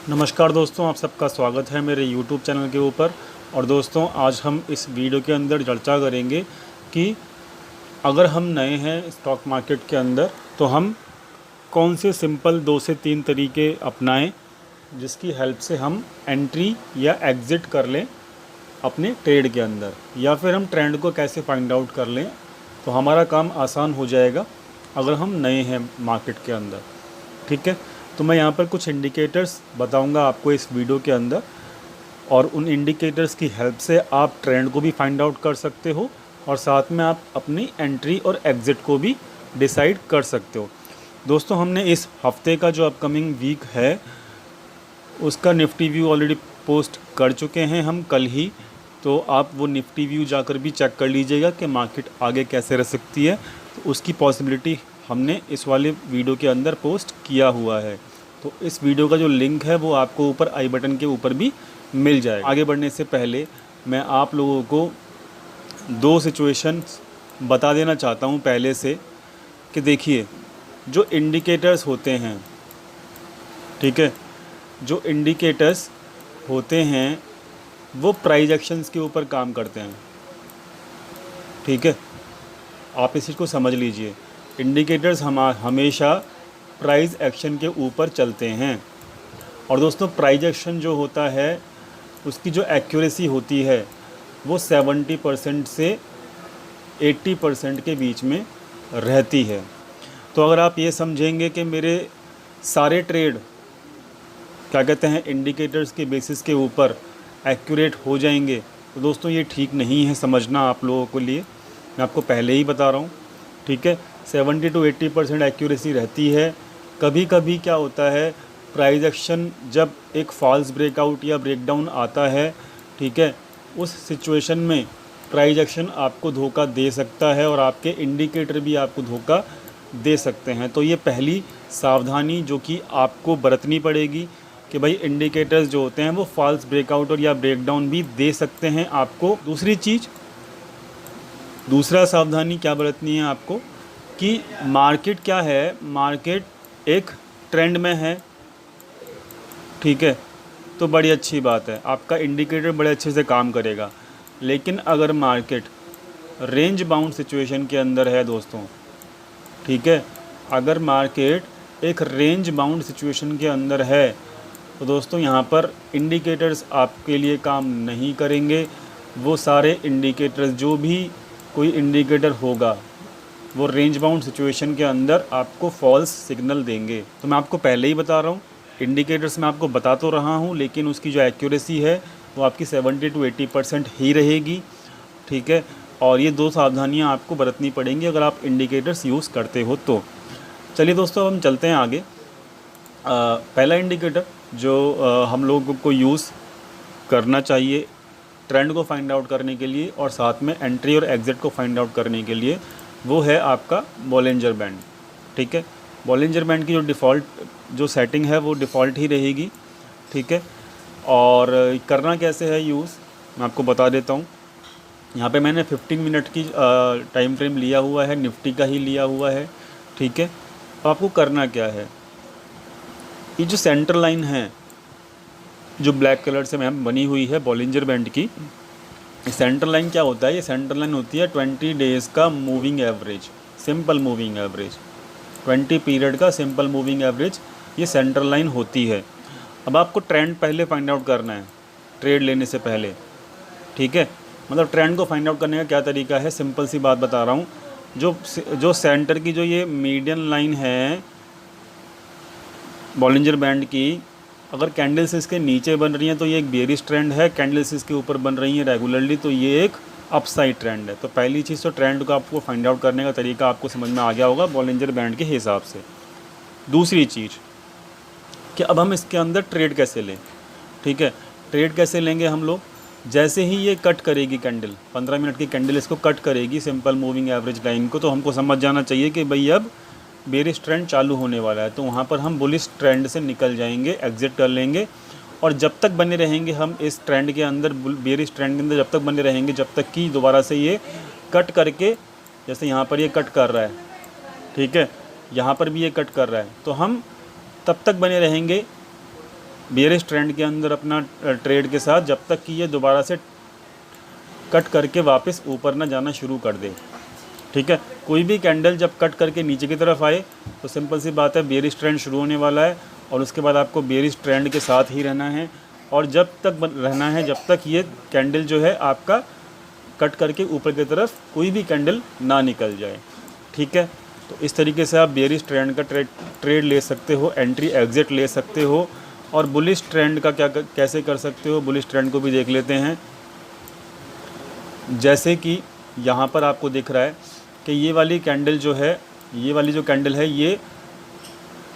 नमस्कार दोस्तों, आप सबका स्वागत है मेरे YouTube चैनल के ऊपर। और दोस्तों, आज हम इस वीडियो के अंदर चर्चा करेंगे कि अगर हम नए हैं स्टॉक मार्केट के अंदर तो हम कौन से सिंपल 2 से 3 तरीके अपनाएं जिसकी हेल्प से हम एंट्री या एग्ज़िट कर लें अपने ट्रेड के अंदर, या फिर हम ट्रेंड को कैसे फाइंड आउट कर लें तो हमारा काम आसान हो जाएगा अगर हम नए हैं मार्केट के अंदर। ठीक है, तो मैं यहाँ पर कुछ इंडिकेटर्स बताऊँगा आपको इस वीडियो के अंदर, और उन इंडिकेटर्स की हेल्प से आप ट्रेंड को भी फाइंड आउट कर सकते हो और साथ में आप अपनी एंट्री और एग्ज़िट को भी डिसाइड कर सकते हो। दोस्तों, हमने इस हफ्ते का जो अपकमिंग वीक है उसका निफ्टी व्यू ऑलरेडी पोस्ट कर चुके हैं हम कल ही, तो आप वो निफ्टी व्यू जाकर भी चेक कर लीजिएगा कि मार्केट आगे कैसे रह सकती है। तो उसकी पॉसिबिलिटी हमने इस वाले वीडियो के अंदर पोस्ट किया हुआ है, तो इस वीडियो का जो लिंक है वो आपको ऊपर आई बटन के ऊपर भी मिल जाएगा। आगे बढ़ने से पहले मैं आप लोगों को 2 सिचुएशंस बता देना चाहता हूँ पहले से कि देखिए, जो इंडिकेटर्स होते हैं, ठीक है, जो इंडिकेटर्स होते हैं वो प्राइस एक्शंस के ऊपर काम करते हैं। ठीक है, आप इस चीज़ को समझ लीजिए। इंडिकेटर्स हमेशा प्राइस एक्शन के ऊपर चलते हैं। और दोस्तों, प्राइस एक्शन जो होता है उसकी जो एक्यूरेसी होती है वो 70% से 80% के बीच में रहती है। तो अगर आप ये समझेंगे कि मेरे सारे ट्रेड क्या कहते हैं इंडिकेटर्स के बेसिस के ऊपर एक्यूरेट हो जाएंगे, तो दोस्तों ये ठीक नहीं है समझना आप लोगों के लिए। मैं आपको पहले ही बता रहा हूँ, ठीक है, 70 to 80% एक्यूरेसी रहती है। कभी कभी क्या होता है, प्राइस एक्शन जब एक फॉल्स ब्रेकआउट या ब्रेकडाउन आता है, ठीक है, उस सिचुएशन में प्राइस एक्शन आपको धोखा दे सकता है और आपके इंडिकेटर भी आपको धोखा दे सकते हैं। तो ये पहली सावधानी जो कि आपको बरतनी पड़ेगी कि भाई इंडिकेटर्स जो होते हैं वो फॉल्स ब्रेकआउट और या ब्रेकडाउन भी दे सकते हैं आपको। दूसरा सावधानी क्या बरतनी है आपको कि मार्केट क्या है, मार्केट एक ट्रेंड में है, ठीक है, तो बड़ी अच्छी बात है, आपका इंडिकेटर बड़े अच्छे से काम करेगा। लेकिन अगर मार्केट रेंज बाउंड सिचुएशन के अंदर है दोस्तों, ठीक है, अगर मार्केट एक रेंज बाउंड सिचुएशन के अंदर है तो दोस्तों यहाँ पर इंडिकेटर्स आपके लिए काम नहीं करेंगे। वो सारे इंडिकेटर्स, जो भी कोई इंडिकेटर होगा, वो रेंज बाउंड सिचुएशन के अंदर आपको फॉल्स सिग्नल देंगे। तो मैं आपको पहले ही बता रहा हूँ, इंडिकेटर्स मैं आपको बता तो रहा हूँ, लेकिन उसकी जो एक्यूरेसी है वो आपकी 70 to 80% ही रहेगी। ठीक है, और ये 2 सावधानियाँ आपको बरतनी पड़ेंगी अगर आप इंडिकेटर्स यूज़ करते हो तो। चलिए दोस्तों, हम चलते हैं आगे। पहला इंडिकेटर जो हम लोगों को यूज़ करना चाहिए ट्रेंड को फाइंड आउट करने के लिए और साथ में एंट्री और एग्ज़िट को फाइंड आउट करने के लिए, वो है आपका बॉलिंजर बैंड। ठीक है, बॉलिंजर बैंड की जो डिफ़ॉल्ट जो सेटिंग है वो डिफ़ॉल्ट ही रहेगी। ठीक है, और करना कैसे है यूज़ मैं आपको बता देता हूँ। यहाँ पे मैंने 15 मिनट की टाइम फ्रेम लिया हुआ है, निफ्टी का ही लिया हुआ है। ठीक है, तो आपको करना क्या है, ये जो सेंटर लाइन है जो ब्लैक कलर से मैम बनी हुई है बॉलिंजर बैंड की, सेंटर लाइन क्या होता है, ये सेंटर लाइन होती है 20 डेज़ का moving average, simple moving average, 20 period का सिंपल मूविंग एवरेज ये सेंटर लाइन होती है। अब आपको ट्रेंड पहले फाइंड आउट करना है ट्रेड लेने से पहले। ठीक है, मतलब ट्रेंड को फाइंड आउट करने का क्या तरीका है, सिंपल सी बात बता रहा हूँ। जो सेंटर की जो ये मीडियन लाइन है बॉलिंजर बैंड की, अगर कैंडल्स इसके नीचे बन रही हैं तो ये एक बेयरिश ट्रेंड है, कैंडल्स इसके ऊपर बन रही हैं रेगुलरली तो ये एक अपसाइड ट्रेंड है। तो पहली चीज़ तो ट्रेंड को आपको फाइंड आउट करने का तरीका आपको समझ में आ गया होगा बॉलिंजर बैंड के हिसाब से। दूसरी चीज़ कि अब हम इसके अंदर ट्रेड कैसे लें। ठीक है, ट्रेड कैसे लेंगे हम लोग, जैसे ही ये कट करेगी कैंडल, 15 मिनट की कैंडल इसको कट करेगी सिंपल मूविंग एवरेज लाइन को, तो हमको समझ जाना चाहिए कि भाई अब बेरिश ट्रेंड चालू होने वाला है। तो वहाँ पर हम बुलिश ट्रेंड से निकल जाएंगे, एग्ज़िट कर लेंगे, और जब तक बने रहेंगे हम इस ट्रेंड के अंदर, बेरिश ट्रेंड के अंदर जब तक बने रहेंगे जब तक कि दोबारा से ये कट करके, जैसे यहाँ पर ये कट कर रहा है, ठीक है, यहाँ पर भी ये कट कर रहा है, तो हम तब तक बने रहेंगे बेयरिश ट्रेंड के अंदर अपना ट्रेड के साथ, जब तक कि ये दोबारा से कट करके वापस ऊपर ना जाना शुरू कर दे। ठीक है, कोई भी कैंडल जब कट करके नीचे की तरफ आए तो सिंपल सी बात है बेयरिश ट्रेंड शुरू होने वाला है, और उसके बाद आपको बेयरिश ट्रेंड के साथ ही रहना है, और जब तक रहना है जब तक ये कैंडल जो है आपका कट करके ऊपर की तरफ कोई भी कैंडल ना निकल जाए। ठीक है, तो इस तरीके से आप बेयरिश ट्रेंड का ट्रेड ले सकते हो, एंट्री एग्जिट ले सकते हो। और बुलिश ट्रेंड का कैसे कर सकते हो, बुलिश ट्रेंड को भी देख लेते हैं। जैसे कि यहाँ पर आपको दिख रहा है कि ये वाली कैंडल जो है, ये वाली जो कैंडल है, ये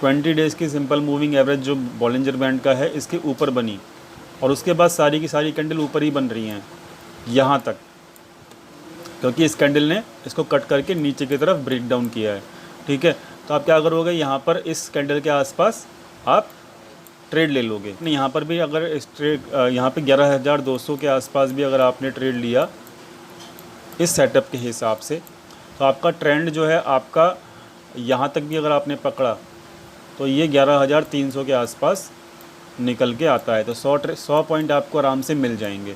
20 डेज़ की सिंपल मूविंग एवरेज जो बॉलिंजर बैंड का है इसके ऊपर बनी, और उसके बाद सारी की सारी कैंडल ऊपर ही बन रही हैं यहाँ तक, क्योंकि इस कैंडल ने इसको कट करके नीचे की तरफ ब्रेक डाउन किया है। ठीक है, तो आप क्या करोगे, यहाँ पर इस कैंडल के आसपास आप ट्रेड ले लोगे। यहाँ पर भी अगर इस यहाँ पे 11,200 के आसपास भी अगर आपने ट्रेड लिया इस सेटअप के हिसाब से, तो आपका ट्रेंड जो है आपका यहाँ तक भी अगर आपने पकड़ा तो ये 11,300 के आसपास निकल के आता है। तो 100 पॉइंट आपको आराम से मिल जाएंगे।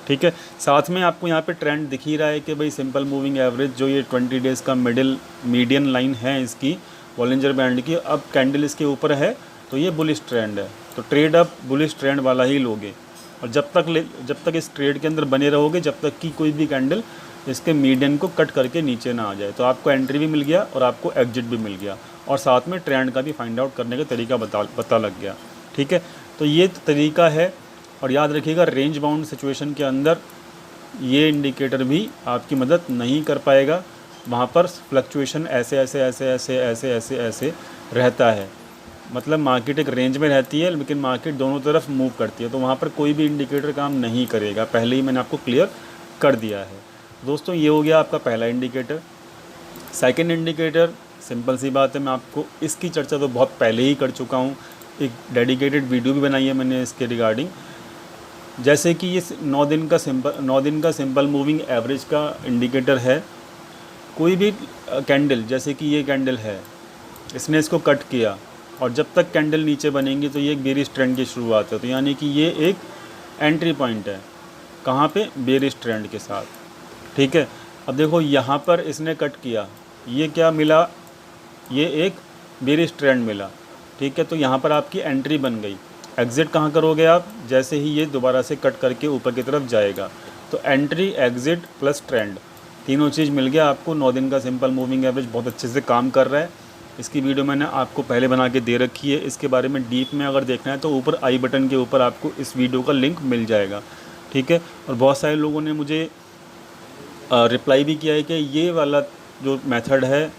ठीक है, साथ में आपको यहाँ पे ट्रेंड दिख ही रहा है कि भाई सिंपल मूविंग एवरेज जो ये 20 डेज़ का मीडियन लाइन है इसकी बॉलिंजर बैंड की, अब कैंडल इसके ऊपर है, तो ये बुलिश ट्रेंड है। तो ट्रेड आप बुलिश ट्रेंड वाला ही लोगे, और जब तक इस ट्रेड के अंदर बने रहोगे जब तक कि कोई भी कैंडल इसके मीडियन को कट करके नीचे ना आ जाए। तो आपको एंट्री भी मिल गया और आपको एग्जिट भी मिल गया, और साथ में ट्रेंड का भी फाइंड आउट करने का तरीका पता लग गया। ठीक है, तो ये तरीका है। और याद रखिएगा रेंज बाउंड सिचुएशन के अंदर ये इंडिकेटर भी आपकी मदद नहीं कर पाएगा, वहाँ पर फ्लक्चुएशन ऐसे रहता है। मतलब मार्केट एक रेंज में रहती है लेकिन मार्केट दोनों तरफ मूव करती है, तो वहाँ पर कोई भी इंडिकेटर काम नहीं करेगा, पहले ही मैंने आपको क्लियर कर दिया है। दोस्तों ये हो गया आपका पहला इंडिकेटर। सेकंड इंडिकेटर सिंपल सी बात है, मैं आपको इसकी चर्चा तो बहुत पहले ही कर चुका हूँ, एक डेडिकेटेड वीडियो भी बनाई है मैंने इसके रिगार्डिंग। जैसे कि ये 9 दिन का सिंपल मूविंग एवरेज का इंडिकेटर है। कोई भी कैंडल, जैसे कि ये कैंडल है, इसने इसको कट किया और जब तक कैंडल नीचे बनेंगी तो ये एक बेरिश ट्रेंड की शुरुआत है। तो यानी कि ये एक एंट्री पॉइंट है, कहाँ पे, बेरिश ट्रेंड के साथ। ठीक है, अब देखो यहाँ पर इसने कट किया, ये क्या मिला, ये एक बेरिश ट्रेंड मिला। ठीक है, तो यहाँ पर आपकी एंट्री बन गई। एग्ज़िट कहाँ करोगे आप, जैसे ही ये दोबारा से कट करके ऊपर की तरफ जाएगा, तो एंट्री, एग्ज़िट प्लस ट्रेंड, तीनों चीज़ मिल गया आपको। 9 दिन का सिंपल मूविंग एवरेज बहुत अच्छे से काम कर रहा है। इसकी वीडियो मैंने आपको पहले बना के दे रखी है, इसके बारे में डीप में अगर देखना है तो ऊपर आई बटन के ऊपर आपको इस वीडियो का लिंक मिल जाएगा। ठीक है, और बहुत सारे लोगों ने मुझे रिप्लाई भी किया है कि ये वाला जो मेथड है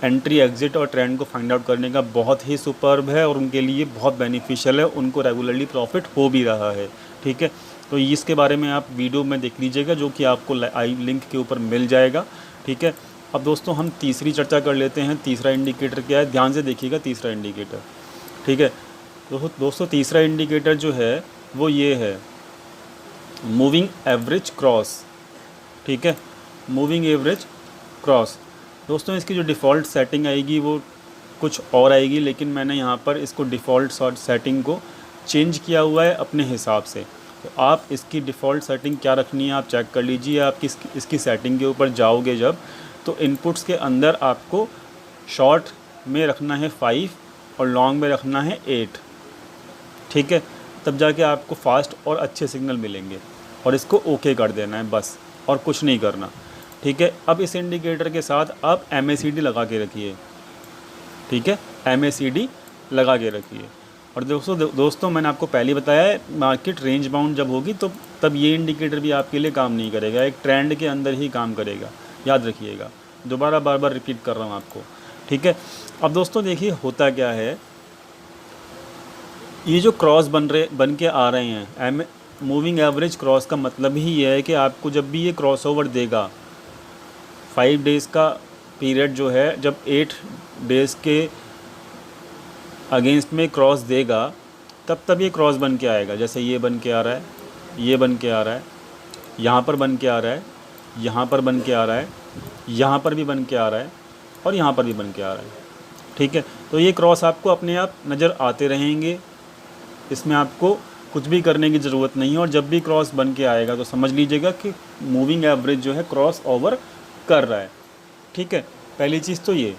एंट्री, एग्ज़िट और ट्रेंड को फाइंड आउट करने का बहुत ही सुपर्ब है और उनके लिए बहुत बेनिफिशियल है, उनको रेगुलरली प्रॉफिट हो भी रहा है। ठीक है, तो इसके बारे में आप वीडियो में देख लीजिएगा, जो कि आपको आई लिंक के ऊपर मिल जाएगा। ठीक है, अब दोस्तों हम तीसरी चर्चा कर लेते हैं। तीसरा इंडिकेटर क्या है, ध्यान से देखिएगा तीसरा इंडिकेटर। ठीक है दोस्तों, तीसरा इंडिकेटर जो है वो ये है मूविंग एवरेज क्रॉस। ठीक है, मूविंग एवरेज क्रॉस। दोस्तों इसकी जो डिफ़ॉल्ट सेटिंग आएगी वो कुछ और आएगी, लेकिन मैंने यहाँ पर इसको डिफ़ॉल्ट सेटिंग को चेंज किया हुआ है अपने हिसाब से। तो आप इसकी डिफ़ॉल्ट सेटिंग क्या रखनी है आप चेक कर लीजिए। आप इसकी सेटिंग के ऊपर जाओगे जब, तो इनपुट्स के अंदर आपको शॉर्ट में रखना है 5 और लॉन्ग में रखना है 8। ठीक है, तब जाके आपको फास्ट और अच्छे सिग्नल मिलेंगे, और इसको ओके कर देना है बस, और कुछ नहीं करना। ठीक है, अब इस इंडिकेटर के साथ आप MACD लगा के रखिए। ठीक है, MACD लगा के रखिए। और दोस्तों मैंने आपको पहले बताया है, मार्केट रेंज बाउंड जब होगी तो तब ये इंडिकेटर भी आपके लिए काम नहीं करेगा, एक ट्रेंड के अंदर ही काम करेगा, याद रखिएगा। दोबारा बार बार रिपीट कर रहा हूँ आपको। ठीक है, अब दोस्तों देखिए होता क्या है, ये जो क्रॉस बन के आ रहे हैं, मूविंग एवरेज क्रॉस का मतलब ही ये है कि आपको जब भी ये क्रॉस ओवर देगा, 5 डेज़ का पीरियड जो है, जब 8 डेज़ के अगेंस्ट में क्रॉस देगा तब ये क्रॉस बन के आएगा। जैसे ये बन के आ रहा है, ये बन के आ रहा है, यहाँ पर बन के आ रहा है, यहाँ पर बन के आ रहा है, यहाँ पर भी बन के आ रहा है, और यहाँ पर भी बन के आ रहा है। ठीक है, तो ये क्रॉस आपको अपने आप नज़र आते रहेंगे। इसमें आपको कुछ भी करने की ज़रूरत नहीं है। और जब भी क्रॉस बन के आएगा तो समझ लीजिएगा कि मूविंग एवरेज जो है क्रॉस ओवर कर रहा है। ठीक है, पहली चीज़ तो ये।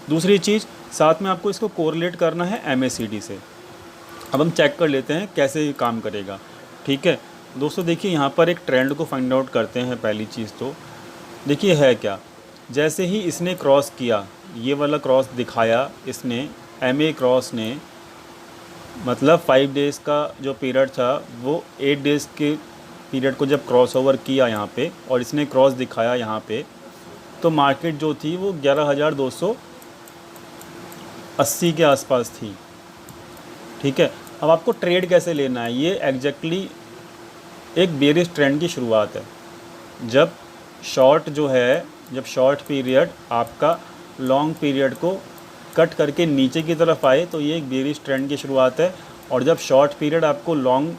दूसरी चीज़, साथ में आपको इसको कोरिलेट करना है MACD से। अब हम चेक कर लेते हैं कैसे ये काम करेगा। ठीक है दोस्तों, देखिए यहाँ पर एक ट्रेंड को फाइंड आउट करते हैं। पहली चीज़ तो देखिए है क्या, जैसे ही इसने क्रॉस किया, ये वाला क्रॉस दिखाया इसने, MA क्रॉस ने, मतलब 5 डेज़ का जो पीरियड था वो 8 डेज़ के पीरियड को जब क्रॉस ओवर किया यहाँ पे और इसने क्रॉस दिखाया यहाँ पे, तो मार्केट जो थी वो 11,280 के आसपास थी। ठीक है, अब आपको ट्रेड कैसे लेना है, ये एग्जैक्टली एक बेरिश ट्रेंड की शुरुआत है। जब शॉर्ट जो है, जब शॉर्ट पीरियड आपका लॉन्ग पीरियड को कट करके नीचे की तरफ आए तो ये एक बेरिश ट्रेंड की शुरुआत है। और जब शॉर्ट पीरियड आपको लॉन्ग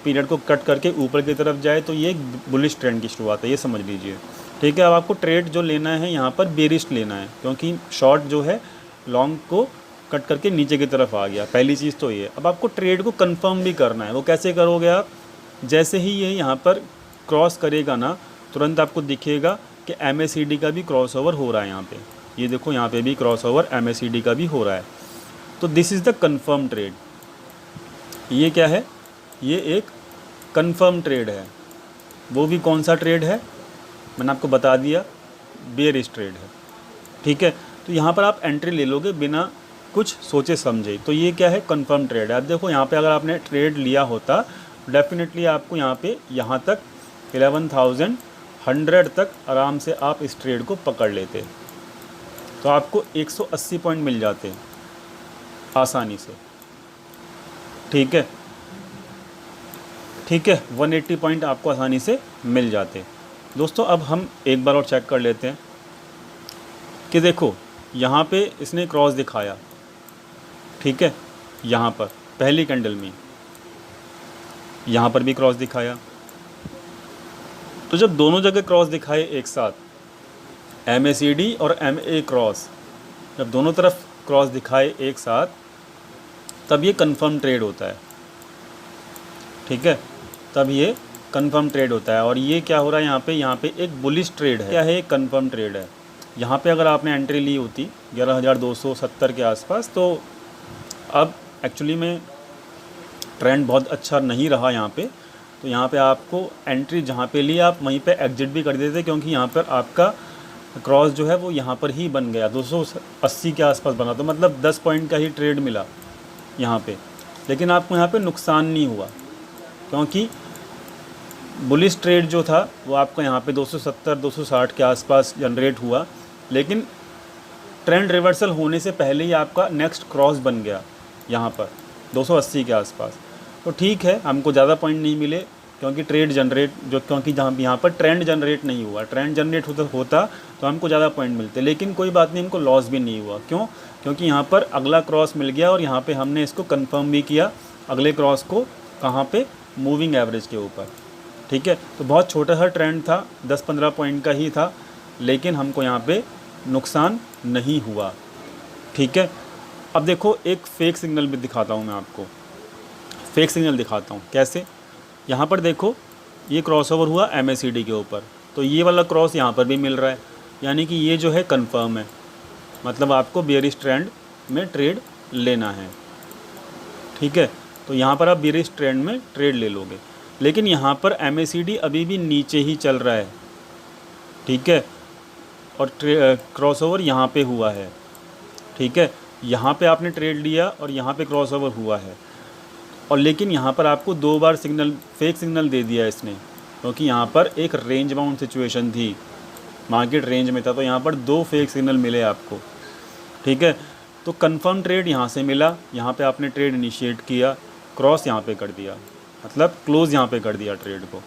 पीरियड को कट करके ऊपर की तरफ जाए तो ये एक बुलिश ट्रेंड की शुरुआत है, ये समझ लीजिए। ठीक है, अब आपको ट्रेड जो लेना है यहाँ पर बेरिश लेना है, क्योंकि शॉर्ट जो है लॉन्ग को कट करके नीचे की तरफ आ गया। पहली चीज़ तो ये। अब आपको ट्रेड को कंफर्म भी करना है, वो कैसे करोगे आप, जैसे ही ये यहाँ पर क्रॉस करेगा ना, तुरंत आपको दिखेगा कि MACD का भी क्रॉस ओवर हो रहा है। यहाँ पे ये देखो, यहाँ पे भी क्रॉस ओवर MACD का भी हो रहा है। तो this is the confirm trade. ये क्या है, ये एक कंफर्म ट्रेड है। वो भी कौन सा ट्रेड है, मैंने आपको बता दिया, बेयरिश ट्रेड है। ठीक है, तो यहाँ पर आप एंट्री ले लोगे बिना कुछ सोचे समझे। तो ये क्या है, कंफर्म ट्रेड है। अब देखो यहाँ पे अगर आपने ट्रेड लिया होता, डेफिनेटली आपको यहाँ पे यहाँ तक 11,100 तक आराम से आप इस ट्रेड को पकड़ लेते, तो आपको 180 पॉइंट मिल जाते आसानी से। ठीक है, ठीक है, 180 पॉइंट आपको आसानी से मिल जाते। दोस्तों अब हम एक बार और चेक कर लेते हैं कि देखो यहाँ पे इसने क्रॉस दिखाया। ठीक है, यहाँ पर पहली कैंडल में, यहाँ पर भी क्रॉस दिखाया। तो जब दोनों जगह क्रॉस दिखाए एक साथ, MACD और MA क्रॉस, जब दोनों तरफ क्रॉस दिखाए एक साथ, तब ये कंफर्म ट्रेड होता है। ठीक है, तब ये कंफर्म ट्रेड होता है। और ये क्या हो रहा है यहाँ पे एक बुलिश ट्रेड है। क्या है, एक कंफर्म ट्रेड है। यहाँ पे अगर आपने एंट्री ली होती 11,270 के आसपास, तो अब एक्चुअली में ट्रेंड बहुत अच्छा नहीं रहा यहाँ पे। तो यहाँ पे आपको एंट्री जहाँ पे ली, आप वहीं पे एग्जिट भी कर देते, क्योंकि यहाँ पर आपका क्रॉस जो है वो यहाँ पर ही बन गया, 280 के आसपास बना। तो मतलब 10 पॉइंट का ही ट्रेड मिला यहाँ पे, लेकिन आपको यहाँ पे नुकसान नहीं हुआ, क्योंकि बुलिश ट्रेड जो था वो आपको यहाँ पे 270-260 के आसपास जनरेट हुआ। लेकिन ट्रेंड रिवर्सल होने से पहले ही आपका नेक्स्ट क्रॉस बन गया यहाँ पर 280 के आसपास। तो ठीक है, हमको ज़्यादा पॉइंट नहीं मिले, क्योंकि ट्रेड जनरेट जो, क्योंकि जहाँ यहाँ पर ट्रेंड जनरेट नहीं हुआ। ट्रेंड जनरेट होता तो हमको ज़्यादा पॉइंट मिलते, लेकिन कोई बात नहीं, हमको लॉस भी नहीं हुआ। क्यों, क्योंकि यहाँ पर अगला क्रॉस मिल गया और यहाँ पे हमने इसको कंफर्म भी किया, अगले क्रॉस को, कहाँ पे, मूविंग एवरेज के ऊपर। ठीक है, तो बहुत छोटा सा ट्रेंड था, 10-15 पॉइंट का ही था, लेकिन हमको यहाँ पे नुकसान नहीं हुआ। ठीक है, अब देखो एक फेक सिग्नल भी दिखाता हूँ मैं आपको। फेक सिग्नल दिखाता हूँ कैसे। यहाँ पर देखो ये क्रॉसओवर हुआ MACD के ऊपर, तो ये वाला क्रॉस यहाँ पर भी मिल रहा है, यानी कि ये जो है कंफर्म है। मतलब आपको बेयरिश ट्रेंड में ट्रेड लेना है। ठीक है, तो यहाँ पर आप बेयरिश ट्रेंड में ट्रेड ले लोगे, लेकिन यहाँ पर MACD अभी भी नीचे ही चल रहा है। ठीक है, और क्रॉसओवर यहाँ पे हुआ है। ठीक है, यहाँ पे आपने ट्रेड लिया और यहाँ पे क्रॉसओवर हुआ है, और लेकिन यहाँ पर आपको 2 बार सिग्नल, फेक सिग्नल दे दिया इसने, क्योंकि यहाँ पर एक रेंज बाउंड सिचुएशन थी, मार्केट रेंज में था, तो यहाँ पर 2 फेक सिग्नल मिले आपको। ठीक है, तो कंफर्म ट्रेड यहाँ से मिला, यहाँ पे आपने ट्रेड इनिशिएट किया, क्रॉस यहाँ पे कर दिया, मतलब क्लोज़ यहाँ पे कर दिया ट्रेड को।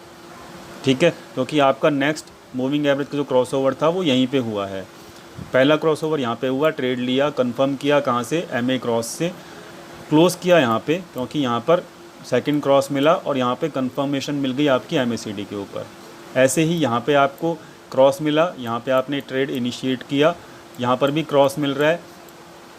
ठीक है, क्योंकि आपका नेक्स्ट मूविंग एवरेज का जो क्रॉसओवर था वो यहीं पे हुआ है। पहला क्रॉसओवर यहाँ पे हुआ, ट्रेड लिया, कंफर्म किया, कहाँ से, MA क्रॉस से, क्लोज़ किया यहाँ पे, क्योंकि यहाँ पर सेकंड क्रॉस मिला और यहाँ पे कंफर्मेशन मिल गई आपकी MACD के ऊपर। ऐसे ही यहाँ पे आपको क्रॉस मिला, यहाँ पे आपने ट्रेड इनिशिएट किया, यहाँ पर भी क्रॉस मिल रहा है,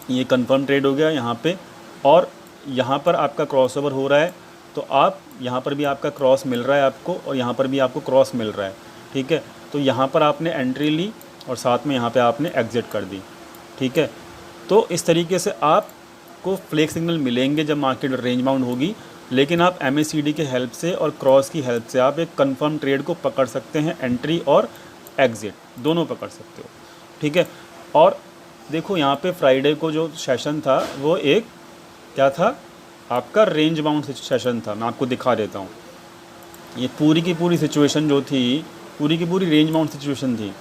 ये कंफर्म ट्रेड हो गया यहाँ पे, और यहाँ पर आपका क्रॉस ओवर हो रहा है, तो आप यहाँ पर भी आपका क्रॉस मिल रहा है आपको, और यहाँ पर भी आपको क्रॉस मिल रहा है, ठीक है। तो यहाँ पर आपने एंट्री ली और साथ में यहाँ पे आपने एग्ज़िट कर दी, ठीक है। तो इस तरीके से आपको फ्लैग सिग्नल मिलेंगे जब मार्केट रेंज बाउंड होगी, लेकिन आप MACD के हेल्प से और क्रॉस की हेल्प से आप एक कंफर्म ट्रेड को पकड़ सकते हैं, एंट्री और एग्ज़िट दोनों पकड़ सकते हो, ठीक है। और देखो यहाँ पे फ्राइडे को जो सेशन था वो एक क्या था, आपका रेंज बाउंड सेशन था। मैं आपको दिखा देता हूँ, ये पूरी की पूरी सिचुएशन जो थी, पूरी की पूरी रेंज बाउंड सिचुएशन थी।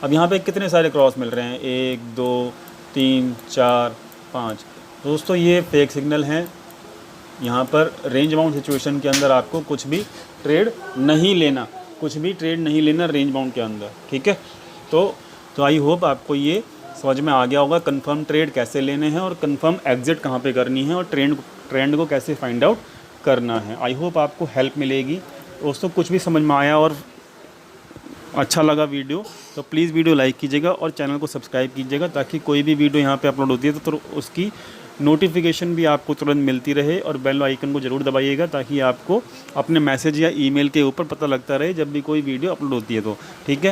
अब यहाँ पे कितने सारे क्रॉस मिल रहे हैं, 1 2 3 4 5। दोस्तों ये फेक सिग्नल हैं। यहाँ पर रेंज बाउंड सिचुएशन के अंदर आपको कुछ भी ट्रेड नहीं लेना, कुछ भी ट्रेड नहीं लेना रेंज बाउंड के अंदर, ठीक है। तो आई होप आपको ये समझ में आ गया होगा कंफर्म ट्रेड कैसे लेने हैं और कंफर्म एग्ज़िट कहाँ पे करनी है और ट्रेंड को कैसे फाइंड आउट करना है। आई होप आपको हेल्प मिलेगी दोस्तों। कुछ भी समझ में आया और अच्छा लगा वीडियो तो प्लीज़ वीडियो लाइक कीजिएगा और चैनल को सब्सक्राइब कीजिएगा, ताकि कोई भी वीडियो यहाँ पे अपलोड होती है तो उसकी नोटिफिकेशन भी आपको तुरंत मिलती रहे। और बेल आइकन को ज़रूर दबाइएगा ताकि आपको अपने मैसेज या ईमेल के ऊपर पता लगता रहे जब भी कोई वीडियो अपलोड होती है तो, ठीक है।